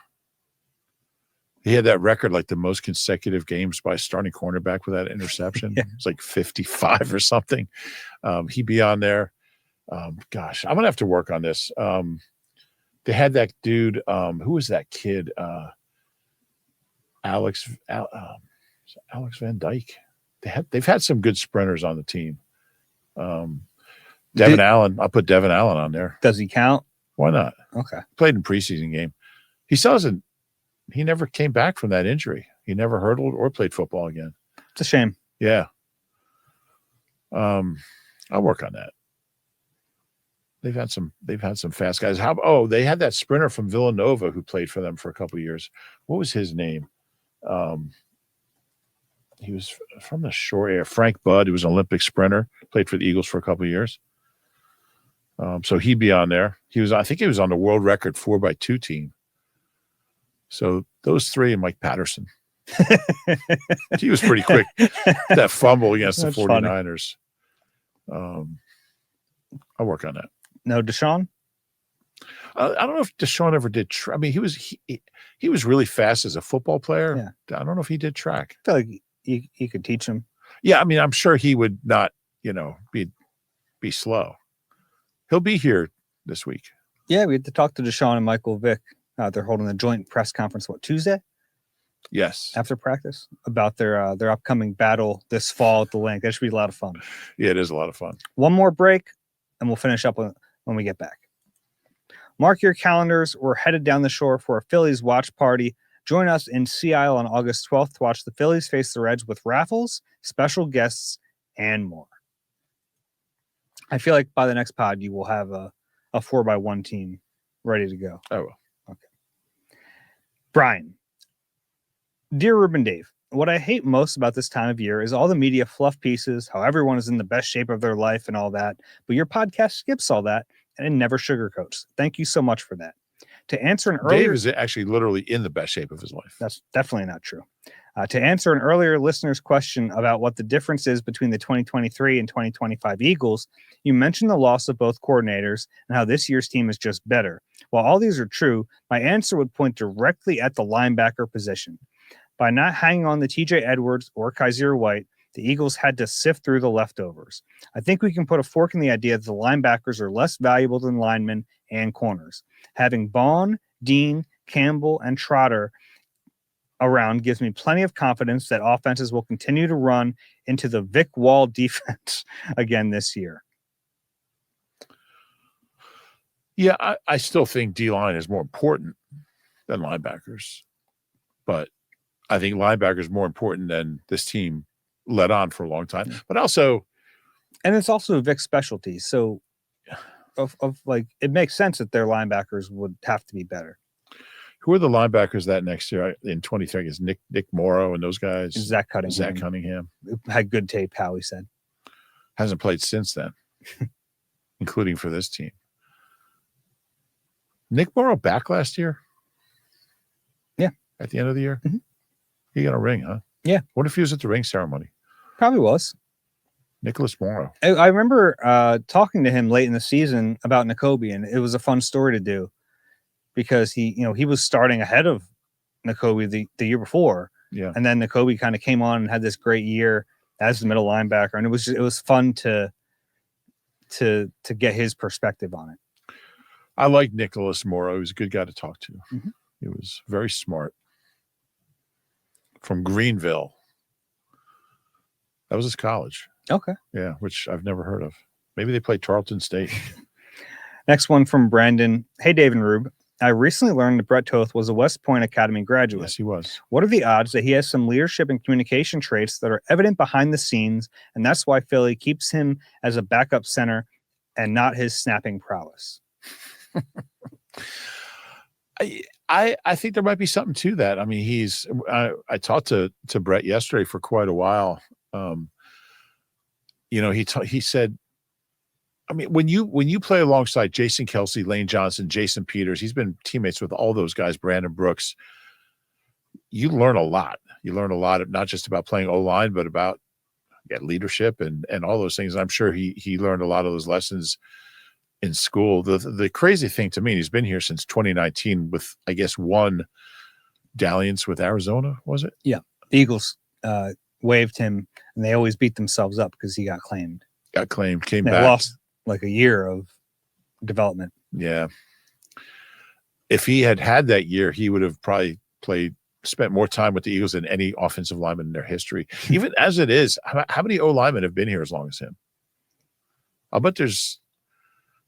He had that record, like the most consecutive games by starting cornerback without interception. Yeah. It's like 55 or something. He'd be on there. Gosh, I'm going to have to work on this. They had that dude. Who was that kid? Alex Van Dyke. They've had some good sprinters on the team. Devin Allen. I'll put Devin Allen on there. Does he count? Why not? Okay. Played in preseason game. He never came back from that injury. He never hurdled or played football again. It's a shame. Yeah. I'll work on that. They've had some fast guys. They had that sprinter from Villanova who played for them for a couple of years. What was his name? He was from the shore area. Frank Budd, who was an Olympic sprinter, played for the Eagles for a couple of years. So he'd be on there. I think he was on the world record 4x2 team. So those three and Mike Patterson. He was pretty quick. That fumble against the 49ers. I'll work on that. No DeJean? I don't know if DeJean ever did. I mean, he was really fast as a football player. Yeah. I don't know if he did track. I feel like you could teach him. Yeah, I mean, I'm sure he would not, be slow. He'll be here this week. Yeah, we had to talk to DeJean and Michael Vick. They're holding a joint press conference, Tuesday? Yes. After practice, about their upcoming battle this fall at the link. That should be a lot of fun. Yeah, it is a lot of fun. One more break, and we'll finish up when we get back. Mark your calendars. We're headed down the shore for a Phillies watch party. Join us in Sea Isle on August 12th to watch the Phillies face the Reds with raffles, special guests, and more. I feel like by the next pod, you will have a 4x1 team ready to go. I will. Okay. Brian. Dear Ruben Dave, what I hate most about this time of year is all the media fluff pieces, how everyone is in the best shape of their life and all that, but your podcast skips all that and it never sugarcoats. Thank you so much for that. To answer an earlier... Dave is actually literally in the best shape of his life. That's definitely not true. To answer an earlier listener's question about what the difference is between the 2023 and 2025 Eagles, you mentioned the loss of both coordinators and how this year's team is just better. While all these are true, my answer would point directly at the linebacker position. By not hanging on to TJ Edwards or Kaiser White, the Eagles had to sift through the leftovers. I think we can put a fork in the idea that the linebackers are less valuable than linemen and corners. Having Bond, Dean, Campbell, and Trotter around gives me plenty of confidence that offenses will continue to run into the Vic Wall defense again this year. Yeah, I still think D-line is more important than linebackers. But I think linebacker is more important than this team let on for a long time. But also... And it's also Vic's specialty. So it makes sense that their linebackers would have to be better. Who are the linebackers that next year in 23? Is Nick Morrow and those guys? Zach Cunningham. Zach Cunningham. Had good tape, Howie said. Hasn't played since then, including for this team. Nick Morrow back last year? Yeah. At the end of the year? Mm-hmm. He got a ring, huh? Yeah. What if he was at the ring ceremony? Probably was. Nicholas Morrow. I remember talking to him late in the season about Nakobe, and it was a fun story to do because he was starting ahead of Nakobe the year before. Yeah. And then Nakobe kind of came on and had this great year as the middle linebacker. And it was fun to get his perspective on it. I like Nicholas Morrow. He was a good guy to talk to. Mm-hmm. He was very smart. From Greenville. That was his college. Okay. Yeah, which I've never heard of. Maybe they played Tarleton State. Next one from Brandon. Hey, Dave and Rube. I recently learned that Brett Toth was a West Point Academy graduate. Yes, he was. What are the odds that he has some leadership and communication traits that are evident behind the scenes, and that's why Philly keeps him as a backup center and not his snapping prowess? I think there might be something to that. I mean, I talked to Brett yesterday for quite a while. He said, I mean, when you play alongside Jason Kelsey, Lane Johnson, Jason Peters, he's been teammates with all those guys, Brandon Brooks. You learn a lot. You learn a lot of not just about playing O-line, but about leadership and all those things. I'm sure he learned a lot of those lessons in school. The crazy thing to me, he's been here since 2019 with, I guess, one dalliance with Arizona, was it? Yeah. The Eagles waived him, and they always beat themselves up because he got claimed. Came they back. Lost like a year of development. Yeah. If he had that year, he would have probably spent more time with the Eagles than any offensive lineman in their history. Even as it is, how many O-linemen have been here as long as him? I'll bet there's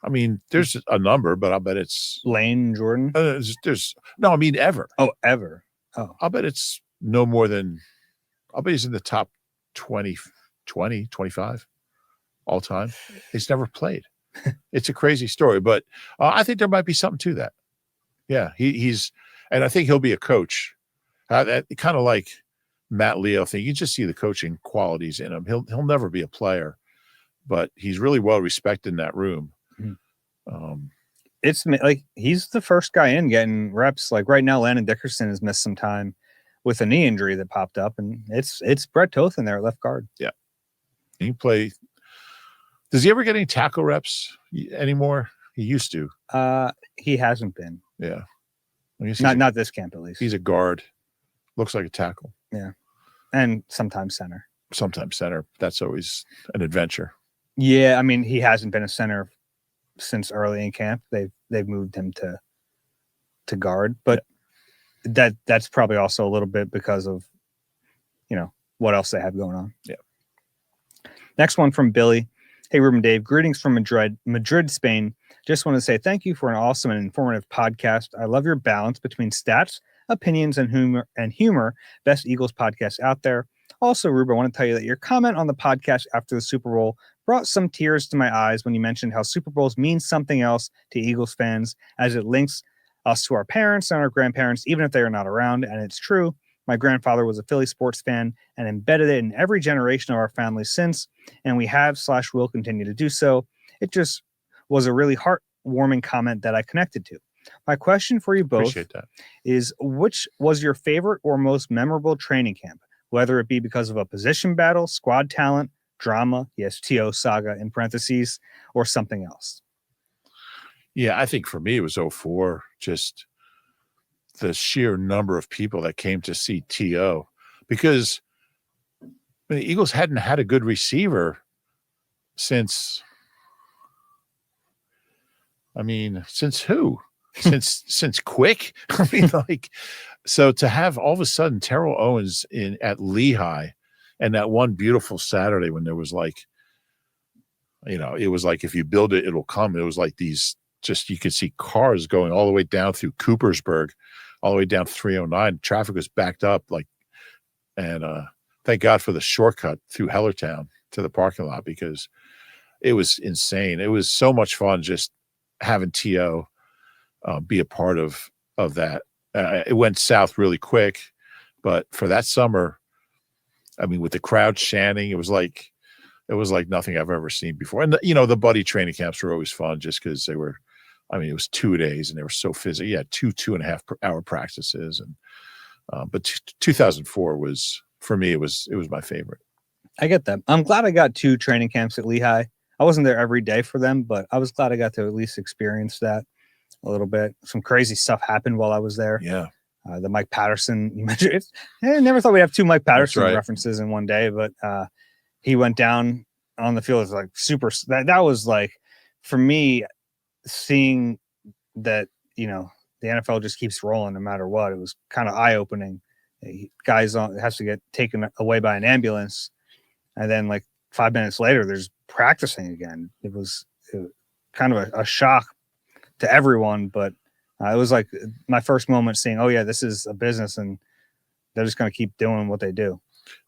a number, but I'll bet it's Lane Jordan. Ever. Oh, ever. Oh, I'll bet it's no more than, I'll bet he's in the top 20, 25 all time. He's never played. It's a crazy story, but I think there might be something to that. Yeah, he's, and I think he'll be a coach. Kind of like Matt Leo thing. You just see the coaching qualities in him. He'll never be a player, but he's really well respected in that room. It's like he's the first guy in getting reps. Like right now, Landon Dickerson has missed some time with a knee injury that popped up, and it's Brett Toth in there at left guard. Yeah, he play. Does he ever get any tackle reps anymore? He used to. He hasn't been. Yeah. I guess Not this camp, at least. He's a guard. Looks like a tackle. Yeah. And sometimes center. Sometimes center. That's always an adventure. Yeah, I mean, he hasn't been a center since early in camp. They've moved him to guard, but that's probably also a little bit because of, what else they have going on. Yeah. Next one from Billy. Hey, Ruben Dave, greetings from Madrid, Spain. Just want to say thank you for an awesome and informative podcast. I love your balance between stats, opinions, and humor. Best Eagles podcast out there. Also, Ruben, I want to tell you that your comment on the podcast after the Super Bowl brought some tears to my eyes when you mentioned how Super Bowls mean something else to Eagles fans, as it links us to our parents and our grandparents, even if they are not around. And it's true. My grandfather was a Philly sports fan and embedded it in every generation of our family since, and we have/will continue to do so. It just was a really heartwarming comment that I connected to. My question for you both is, which was your favorite or most memorable training camp, whether it be because of a position battle, squad talent, drama, yes, TO saga in parentheses, or something else? Yeah, I think for me it was 04, just the sheer number of people that came to see TO, because the Eagles hadn't had a good receiver since who? Since Quick? I mean, so to have all of a sudden Terrell Owens at Lehigh, and that one beautiful Saturday when there was it was like, if you build it, it'll come. It was like these, just, you could see cars going all the way down through Coopersburg, all the way down 309. Traffic was backed up, and thank God for the shortcut through Hellertown to the parking lot, because it was insane. It was so much fun just having TO be a part of that. It went south really quick, but for that summer, I mean, with the crowd chanting, it was like nothing I've ever seen before. And the buddy training camps were always fun, just because they were, it was 2 days and they were so physical. Yeah, 2.5 hour practices, and but 2004 was, for me, it was my favorite. I get that. I'm glad I got 2 training camps at Lehigh. I wasn't there every day for them, but I was glad I got to at least experience that a little bit. Some crazy stuff happened while I was there. Yeah. The Mike Patterson, you mentioned, I never thought we'd have 2 Mike Patterson references in one day, but he went down on the field. It was like super. That was like, for me, seeing that, the NFL just keeps rolling no matter what. It was kind of eye opening. Guys has to get taken away by an ambulance, and then 5 minutes later, there's practicing again. It was kind of a shock to everyone, but it was like my first moment seeing, oh yeah, this is a business, and they're just going to keep doing what they do.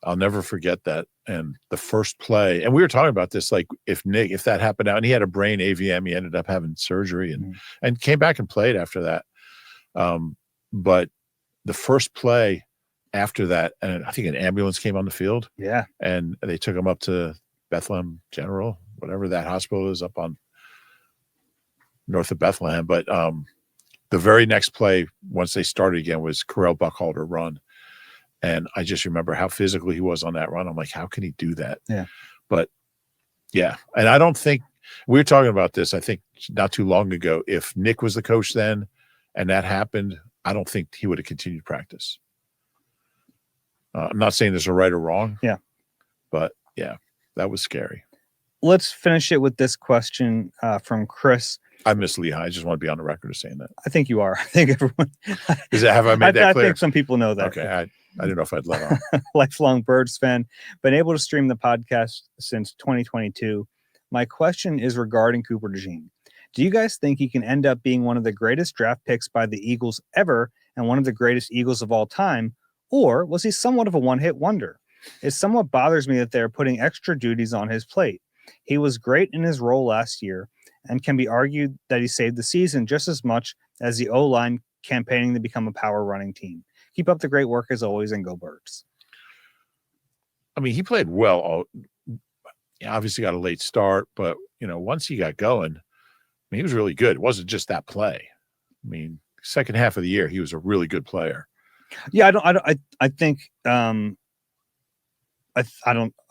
I'll never forget that. And the first play, and we were talking about this, if that happened out, and he had a brain AVM, he ended up having surgery and came back and played after that. But the first play after that, and I think an ambulance came on the field. Yeah. And they took him up to Bethlehem General, whatever that hospital is up on north of Bethlehem. But the very next play, once they started again, was Correll Buckhalter run. And I just remember how physical he was on that run. I'm like, how can he do that? Yeah. But yeah. And I don't think, we were talking about this, I think not too long ago. If Nick was the coach then and that happened, I don't think he would have continued practice. I'm not saying there's a right or wrong. Yeah. But yeah, that was scary. Let's finish it with this question from Chris. I miss Lehigh. I just want to be on the record of saying that. I think you are. I think everyone. Have I made that clear? I think some people know that. Okay. I didn't know if I'd let on. Lifelong Birds fan. Been able to stream the podcast since 2022. My question is regarding Cooper DeJean. Do you guys think he can end up being one of the greatest draft picks by the Eagles ever and one of the greatest Eagles of all time? Or was he somewhat of a one-hit wonder? It somewhat bothers me that they're putting extra duties on his plate. He was great in his role last year, and can be argued that he saved the season just as much as the O-line campaigning to become a power running team. Keep up the great work as always, and go Birds. I mean, he played well. He obviously got a late start, but once he got going, he was really good. It wasn't just that play. I mean, second half of the year, he was a really good player. Yeah, I think I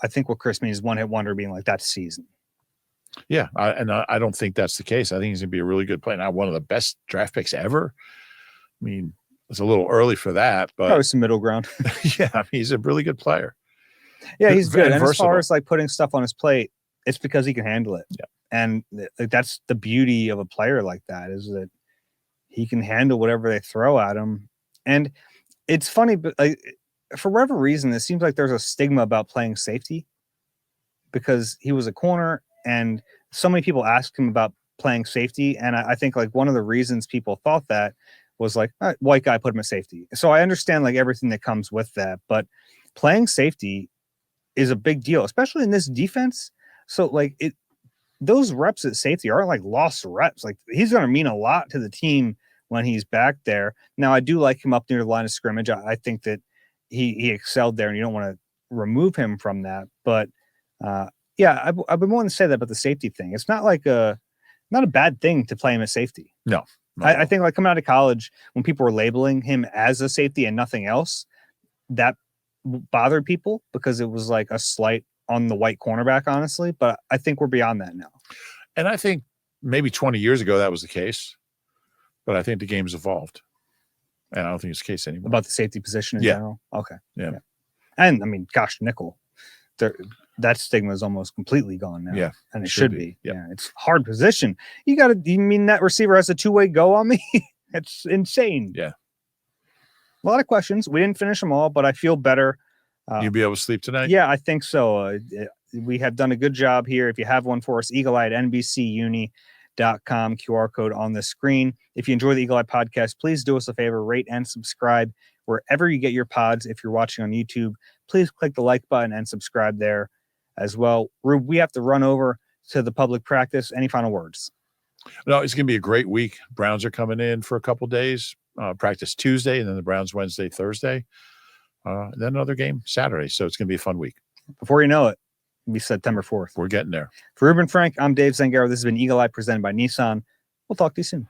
think what Chris means is one hit wonder being like that season. Yeah, I don't think that's the case. I think he's going to be a really good player. Now, one of the best draft picks ever. I mean, it's a little early for that, but Probably some middle ground. yeah, I mean, he's a really good player. Yeah, he's good. And as far versatile. as like putting stuff on his plate, it's because he can handle it. Yeah. And that's the beauty of a player like that, is that he can handle whatever they throw at him. And it's funny, but like, for whatever reason, it seems like there's a stigma about playing safety because he was a corner, and so many people asked him about playing safety. And I think like one of the reasons people thought that was like, all right, white guy, put him at safety. So I understand like everything that comes with that, but playing safety is a big deal, especially in this defense. So like those reps at safety aren't like lost reps. Like he's going to mean a lot to the team when he's back there. Now I do like him up near the line of scrimmage. I think that he excelled there, and you don't want to remove him from that. But yeah, I've been wanting to say that about the safety thing. It's not like not a bad thing to play him at safety. No. I think like coming out of college, when people were labeling him as a safety and nothing else, that bothered people because it was like a slight on the white cornerback, honestly. But I think we're beyond that now. And I think maybe 20 years ago that was the case, but I think the game's evolved, and I don't think it's the case anymore. About the safety position in general? Okay. Yeah. And I mean, gosh, nickel. That stigma is almost completely gone now. Yeah. And it should be. Yep. Yeah. It's a hard position. You mean that receiver has a two-way go on me? It's insane. Yeah. A lot of questions. We didn't finish them all, but I feel better. You'll be able to sleep tonight? Yeah, I think so. We have done a good job here. If you have one for us, Eagle Eye at NBCUni.com, QR code on the screen. If you enjoy the Eagle Eye podcast, please do us a favor, rate and subscribe wherever you get your pods. If you're watching on YouTube, please click the like button and subscribe there as well. Rube, we have to run over to the public practice. Any final words? No, it's going to be a great week. Browns are coming in for a couple days. Practice Tuesday, and then the Browns Wednesday, Thursday. Then another game Saturday. So it's going to be a fun week. Before you know it, it'll be September 4th. We're getting there. For Ruben Frank, I'm Dave Zangaro. This has been Eagle Eye presented by Nissan. We'll talk to you soon.